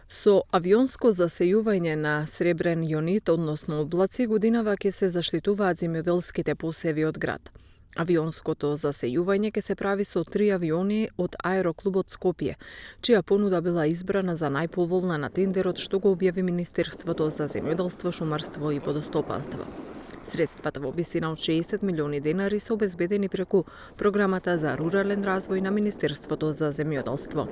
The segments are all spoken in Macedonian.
Со авионско засејување на сребрен јонит, односно облаци, годинава ќе се заштитуваат земјоделските посеви од град. Авионското засејување ќе се прави со 3 авиони од Аероклубот Скопје, чија понуда била избрана за најповолна на тендерот што го објави Министерството за земјоделство, шумарство и водостопанство. Средствата во висина од 60 милиони денари се обезбедени преку програмата за рурален развој на Министерството за земјоделство.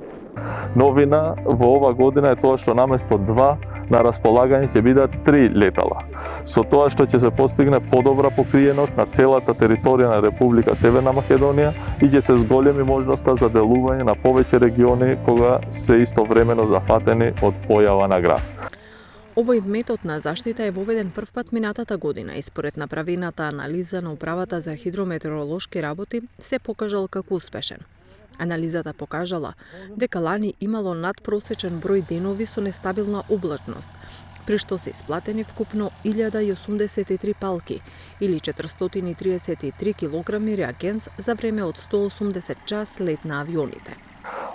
Новина во ова година е тоа што наместо 2 на располагање ќе бидат 3 летала. Со тоа што ќе се постигне подобра покриеност на целата територија на Република Северна Македонија и ќе се зголеми можноста за делување на повеќе региони кога се истовремено зафатени од појава на град. Овој метод на заштита е воведен првпат минатата година и според направената анализа на Управата за хидрометеоролошки работи се покажал како успешен. Анализата покажала дека лани имало надпросечен број денови со нестабилна облачност, при што се исплатени вкупно 1083 палки или 433 килограми реагенс за време од 180 час лет на авионите.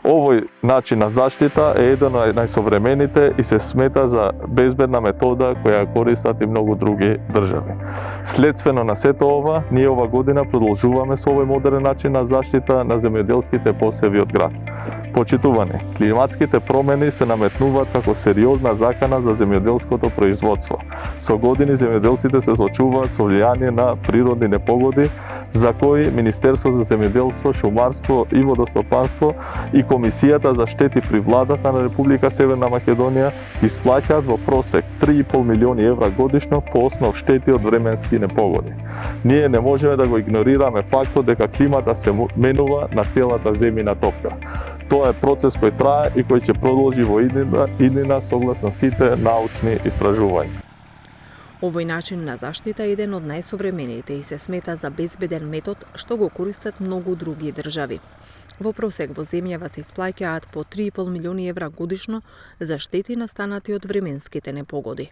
Овој начин на заштита е еден од најсовремените и се смета за безбедна метода која користат и многу други држави. Следствено на сето ова, ние ова година продолжуваме со овој модерен начин на заштита на земјоделските посеви од град. Почитувани, климатските промени се наметнуваат како сериозна закана за земјоделското производство. Со години земјоделците се соочуваат со влијание на природни непогоди, за кои Министерството за земјоделство, шумарство и водостопанство и Комисијата за штети при владата на Република Северна Македонија исплаќаат во просек 3,5 милиони евра годишно по основ штети од временски непогоди. Ние не можеме да го игнорираме фактот дека климата се менува на целата земјина топка. Тоа е процес кој трае и кој ќе продолжи во иднина согласно сите научни истражувања. Овој начин на заштита е еден од најсовремените и се смета за безбеден метод што го користат многу други држави. Во просек во земјава се исплаќаат по 3,5 милиони евра годишно за штети настанати од временските непогоди.